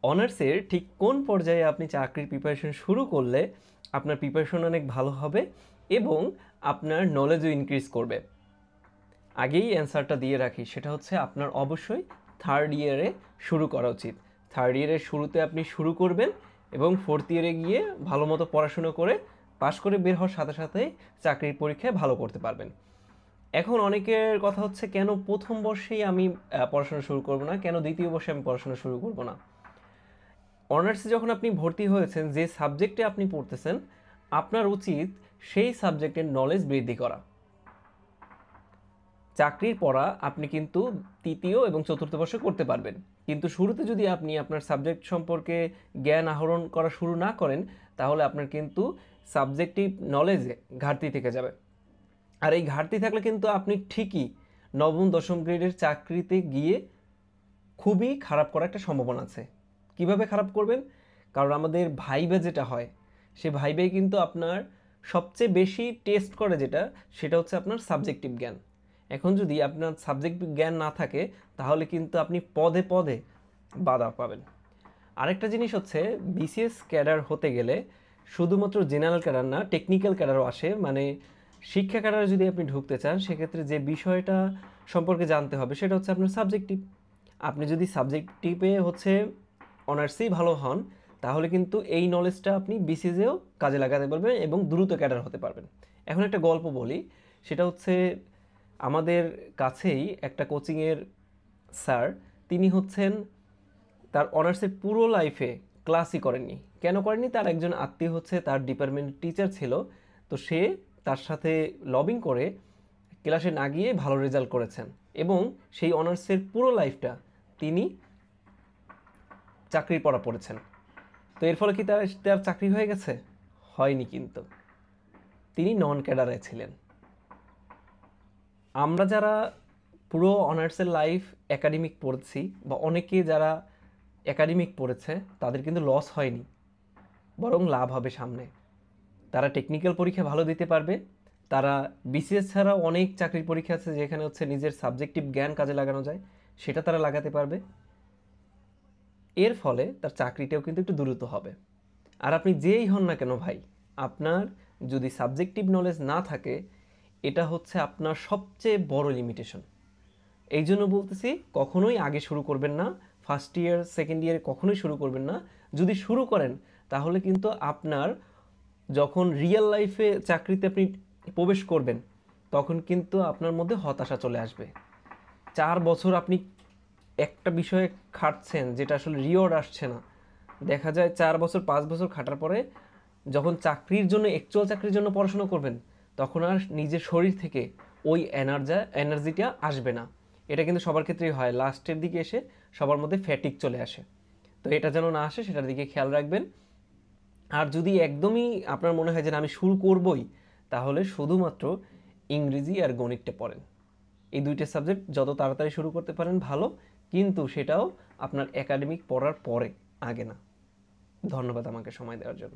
অনার্সের ঠিক কোন পর্যায়ে আপনি চাকরির প্রিপারেশন শুরু করলে আপনার প্রিপারেশন অনেক ভালো হবে এবং আপনার নলেজও ইনক্রিজ করবে? আগেই অ্যান্সারটা দিয়ে রাখি, সেটা হচ্ছে আপনার অবশ্যই থার্ড ইয়ারে শুরু করা উচিত। থার্ড ইয়ারের শুরুতে আপনি শুরু করবেন এবং ফোর্থ ইয়ারে গিয়ে ভালো মতো পড়াশুনো করে পাশ করে বের হওয়ার সাথে সাথে চাকরির পরীক্ষায় ভালো করতে পারবেন। এখন অনেকের কথা হচ্ছে, কেন প্রথম বর্ষেই আমি পড়াশোনা শুরু করব না, কেন দ্বিতীয় বর্ষে আমি পড়াশোনা শুরু করব না? অনার্সে যখন আপনি ভর্তি হয়েছেন, যে সাবজেক্টে আপনি পড়তেছেন, আপনার উচিত সেই সাবজেক্টের নলেজ বৃদ্ধি করা। চাকরির পড়া আপনি কিন্তু তৃতীয় এবং চতুর্থ বর্ষে করতে পারবেন, কিন্তু শুরুতে যদি আপনি আপনার সাবজেক্ট সম্পর্কে জ্ঞান আহরণ করা শুরু না করেন, তাহলে আপনার কিন্তু সাবজেক্টিভ নলেজে ঘাটতি থেকে যাবে। আর এই ঘাটতি থাকলে কিন্তু আপনি ঠিকই নবম দশম গ্রেডের চাকরিতে গিয়ে খুবই খারাপ করার একটা সম্ভাবনা আছে। কিভাবে খারাপ করবেন? কারণ আমাদের ভাইবা যেটা হয়, সে ভাইবাই কিন্তু আপনার সবচেয়ে বেশি টেস্ট করে, সেটা হচ্ছে আপনার সাবজেক্টিভ জ্ঞান। এখন যদি আপনার সাবজেক্টিভ জ্ঞান না থাকে, তাহলে কিন্তু আপনি পদে পদে বাধা পাবেন। আরেকটা জিনিস হচ্ছে, বিসিএস ক্যাডার হতে গেলে শুধুমাত্র জেনারেল ক্যাডার না, টেকনিক্যাল ক্যাডারও আসে। মানে শিক্ষা ক্যাডারে যদি আপনি ঢুকতে চান, সেক্ষেত্রে যে বিষয়টা সম্পর্কে জানতে হবে সেটা হচ্ছে আপনার সাবজেক্টিভ। আপনি যদি সাবজেক্টিভে হচ্ছে অনার্সেই ভালো হন, তাহলে কিন্তু এই নলেজটা আপনি বিসিএসেও কাজে লাগাতে পারবেন এবং দ্রুত ক্যাডার হতে পারবেন। এখন একটা গল্প বলি, সেটা হচ্ছে আমাদের কাছেই একটা কোচিংয়ের স্যার, তিনি হচ্ছেন তার অনার্সের পুরো লাইফে ক্লাসই করেননি। কেন করেননি? তার একজন আত্মীয় হচ্ছে তার ডিপার্টমেন্টের টিচার ছিল, তো সে তার সাথে লবিং করে ক্লাসে না গিয়ে ভালো রেজাল্ট করেছেন এবং সেই অনার্সের পুরো লাইফটা তিনি চাকরির পড়া পড়েছেন। তো এর ফলে কি তার চাকরি হয়ে গেছে? হয়নি, কিন্তু তিনি নন ক্যাডারে ছিলেন। আমরা যারা পুরো অনার্সের লাইফ একাডেমিক পড়েছি, বা অনেকে যারা একাডেমিক পড়েছে, তাদের কিন্তু লস হয়নি, বরং লাভ হবে সামনে। তারা টেকনিক্যাল পরীক্ষা ভালো দিতে পারবে। তারা বিসিএস ছাড়াও অনেক চাকরির পরীক্ষা আছে যেখানে হচ্ছে নিজের সাবজেক্টিভ জ্ঞান কাজে লাগানো যায়, সেটা তারা লাগাতে পারবে। এর ফলে তার চাকরিটাও কিন্তু একটু দ্রুত হবে। আর আপনি যেই হন না কেন ভাই, আপনার যদি সাবজেক্টিভ নলেজ না থাকে, এটা হচ্ছে আপনার সবচেয়ে বড় লিমিটেশন। এই জন্য বলতেছি, কখনোই আগে শুরু করবেন না, ফার্স্ট ইয়ার সেকেন্ড ইয়ারে কখনোই শুরু করবেন না। যদি শুরু করেন, তাহলে কিন্তু আপনার যখন রিয়েল লাইফে চাকরিতে আপনি প্রবেশ করবেন, তখন কিন্তু আপনার মধ্যে হতাশা চলে আসবে। 4 বছর আপনি একটা বিষয়ে খাটছেন, যেটা আসলে রিওয়ার্ড আসছে না। দেখা যায় 4 বছর 5 বছর খাটার পরে যখন চাকরির জন্য, অ্যাকচুয়াল চাকরির জন্য পড়াশোনা করবেন, তখন আর নিজের শরীর থেকে ওই এনার্জিটা আসবে না। এটা কিন্তু সবার ক্ষেত্রেই হয়, লাস্টের দিকে এসে সবার মধ্যে ফ্যাটিক চলে আসে। তো এটা যেন না আসে, সেটার দিকে খেয়াল রাখবেন। আর যদি একদমই আপনার মনে হয় যে আমি শুরু করবই, তাহলে শুধুমাত্র ইংরেজি আর গণিতটা পড়েন। এই দুইটা সাবজেক্ট যত তাড়াতাড়ি শুরু করতে পারেন ভালো, কিন্তু সেটাও আপনার একাডেমিক পড়ার পরে, আগে না। ধন্যবাদ আমাকে সময় দেওয়ার জন্য।